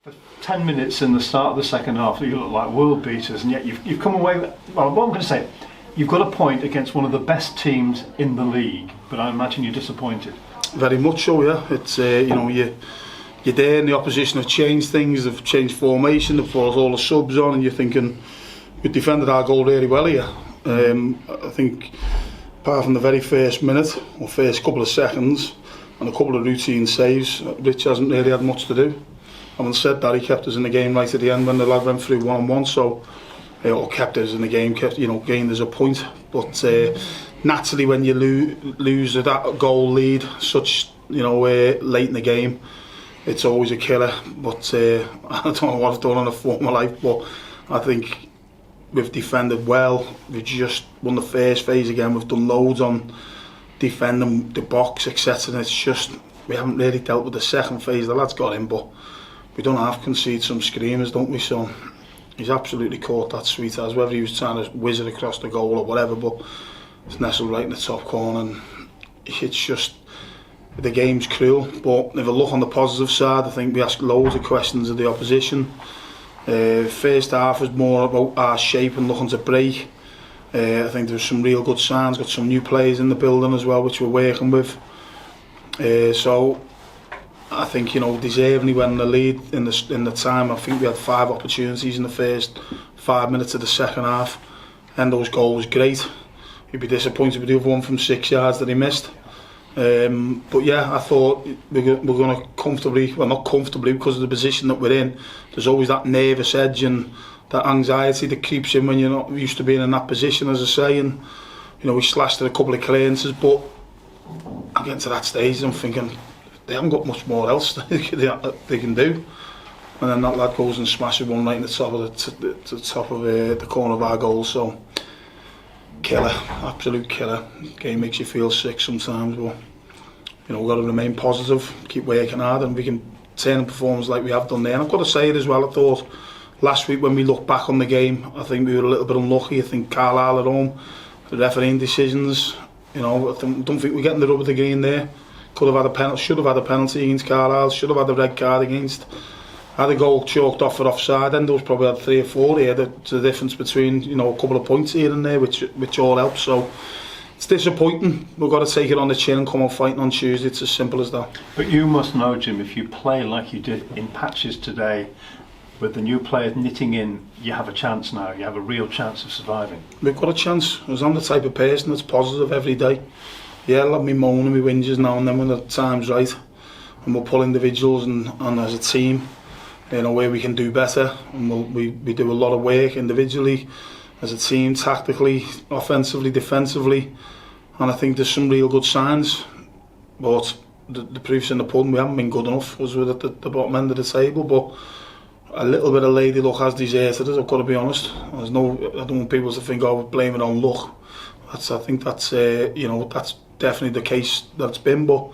For 10 minutes in the start of the second half, you look like world beaters, and yet you've come away with, well, what I'm going to say, you've got a point against one of the best teams in the league, but I imagine you're disappointed. Very much so, yeah. It's you're there, and the opposition have changed things, they've changed formation, they've brought all the subs on, and you're thinking, we've defended our goal really well here. I think, apart from the very first minute, or first couple of seconds, and a couple of routine saves, Rich hasn't really had much to do. Having said that, he kept us in the game right at the end when the lad went through one-on-one, so or kept us in the game, gained us a point. But naturally, when you lose that goal lead, late in the game, it's always a killer. But I don't know what I've done in a former life, but I think we've defended well. We've just won the first phase again. We've done loads on defending the box, etc. And it's just we haven't really dealt with the second phase. The lad's got in, but we don't have concede some screamers, don't we? So he's absolutely caught that sweet as, whether he was trying to whiz it across the goal or whatever, but it's nestled right in the top corner, and it's just, the game's cruel. But if I look on the positive side, I think we asked loads of questions of the opposition. First half was more about our shape and looking to break. I think there was some real good signs, got some new players in the building as well, which we're working with. So I think, deservedly when the lead in the time, I think we had 5 opportunities in the first 5 minutes of the second half, and those goals was great. You'd be disappointed with the other one from 6 yards that he missed. But yeah, I thought we're going to comfortably, well, not comfortably because of the position that we're in. There's always that nervous edge and that anxiety that creeps in when you're not used to being in that position, as I say. And we slashed at a couple of clearances, but I'm getting to that stage and I'm thinking, they haven't got much more else they can do, and then that lad goes and smashes one right in the top of the corner of our goal. So killer, absolute killer. Game makes you feel sick sometimes, but we've got to remain positive, keep working hard, and we can turn in performance like we have done there. And I've got to say it as well, I thought last week when we look back on the game, I think we were a little bit unlucky. I think Carlisle at home, the refereeing decisions, I don't think we're getting the rub of the green there. Could have had a penalty, should have had a penalty against Carlisle, should have had a red card against. Had a goal chalked off for offside, and those probably had 3 or 4 here. The difference between a couple of points here and there, which all helps. So it's disappointing. We've got to take it on the chin and come out fighting on Tuesday. It's as simple as that. But you must know, Jim, if you play like you did in patches today, with the new players knitting in, you have a chance now. You have a real chance of surviving. We've got a chance, because I'm the type of person that's positive every day. Yeah, I'll have me moan and me whinges now and then when the time's right, and we'll pull individuals and as a team, where we can do better, and we do a lot of work individually, as a team, tactically, offensively, defensively, and I think there's some real good signs, but the proof's in the pudding. We haven't been good enough because we're at the bottom end of the table, but a little bit of lady luck has deserted us, I've got to be honest. I don't want people to think, we're blaming on luck. I think that's that's definitely the case that's been, but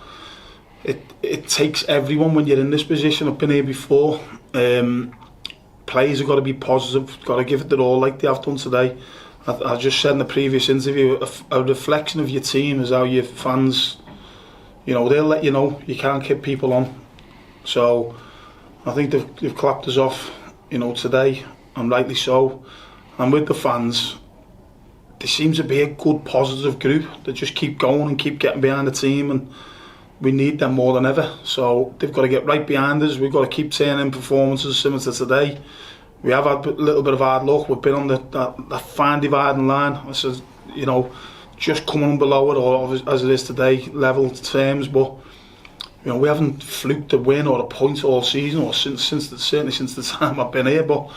it takes everyone when you're in this position. I've been here before. Players have got to be positive, got to give it their all like they have done today. I just said in the previous interview, a reflection of your team is how your fans, they'll let you know you can't keep people on. So I think they've clapped us off, today, and rightly so. And with the fans, there seems to be a good positive group that just keep going and keep getting behind the team, and we need them more than ever. So they've got to get right behind us. We've got to keep turning performances similar to today. We have had a little bit of hard luck. We've been on that fine dividing line. I said, just coming on below it, or as it is today, level terms. But we haven't fluked a win or a point all season, or certainly since the time I've been here. But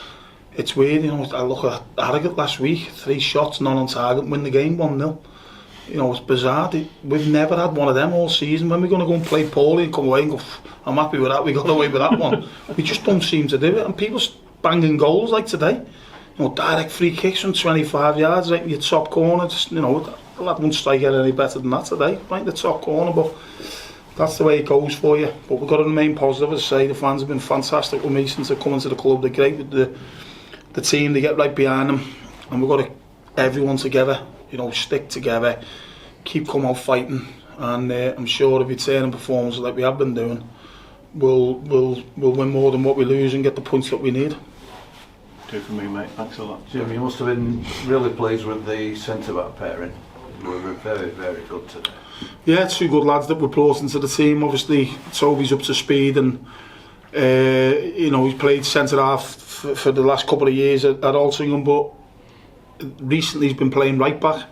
it's weird, I look at Harrogate last week, 3 shots, none on target, win the game 1-0. It's bizarre. We've never had one of them all season. When we're going to go and play poorly and come away and go, I'm happy with that, we got away with that one. We just don't seem to do it. And people banging goals like today. Direct free kicks from 25 yards, right in your top corner. Just, the lad won't strike it any better than that today, right in the top corner. But that's the way it goes for you. But we've got to remain positive. As I say, the fans have been fantastic with me since they're coming to the club. They're great with the team, they get right behind them, and we've got to, everyone together, stick together, keep coming out fighting, and I'm sure if we turn in performances like we have been doing, we'll win more than what we lose and get the points that we need. Do for me, mate. Thanks a lot. Jim, you must have been really pleased with the centre-back pairing. We were very, very good today. Yeah, two good lads that were brought into the team. Obviously, Toby's up to speed, and he's played centre half for the last couple of years at Altrincham, but recently he's been playing right back.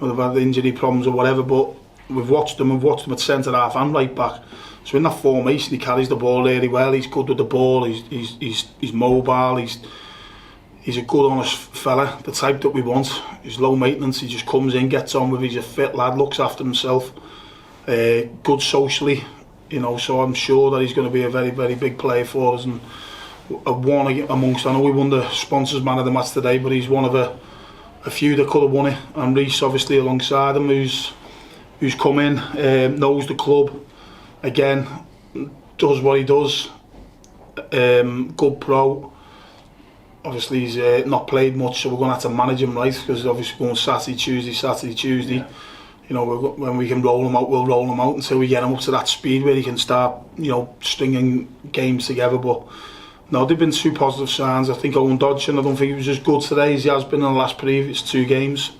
They've had injury problems or whatever, but we've watched him at centre half and right back. So in that formation, he carries the ball really well. He's good with the ball. He's mobile. He's a good, honest fella, the type that we want. He's low maintenance. He just comes in, gets on with it. He's a fit lad, looks after himself. Good socially, so I'm sure that he's going to be a very, very big player for us. And one amongst, I know we won the sponsors man of the match today, but he's one of a few that could have won it. And Reece, obviously, alongside him, who's come in, knows the club. Again, does what he does. Good pro. Obviously he's not played much, so we're going to have to manage him right, because obviously going Saturday, Tuesday. Yeah. When we can roll him out, we'll roll him out until we get him up to that speed where he can start, stringing games together. But no, there've been two positive signs. I think Owen Dodson, I don't think he was as good today as he has been in the last previous 2 games,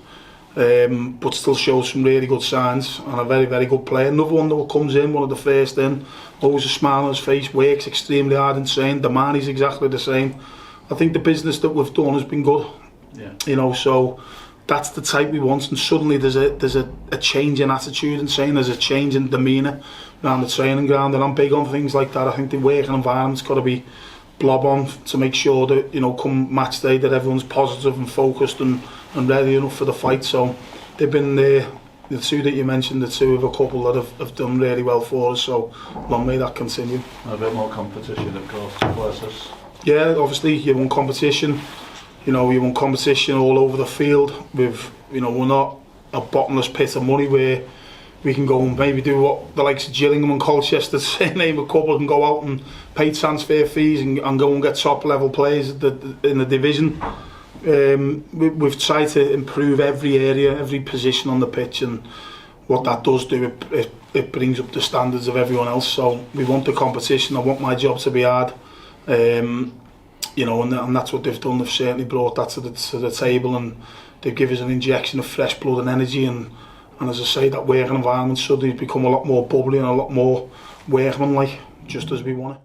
but still shows some really good signs, and a very, very good player. Another one that comes in, one of the first in, always a smile on his face, works extremely hard and trained. The man is exactly the same. I think the business that we've done has been good. Yeah. So that's the type we want, and suddenly there's a change in attitude and saying there's a change in demeanour around the training ground, and I'm big on things like that. I think the working environment's got to be blob on to make sure that come match day that everyone's positive and focused and ready enough for the fight. So they've been the two that you mentioned, the two of a couple that have done really well for us, so long may that continue. A bit more competition, of course, to bless us. Yeah, obviously you won competition. You won competition all over the field. We're not a bottomless pit of money where we can go and maybe do what the likes of Gillingham and Colchester, to name a couple, can go out and pay transfer fees and go and get top level players in the division. We've tried to improve every area, every position on the pitch, and what that does do, it brings up the standards of everyone else. So we want the competition. I want my job to be hard. And that's what they've done. They've certainly brought that to the table, and they've given us an injection of fresh blood and energy, and as I say, that working environment suddenly become a lot more bubbly and a lot more workmanlike, just as we want it.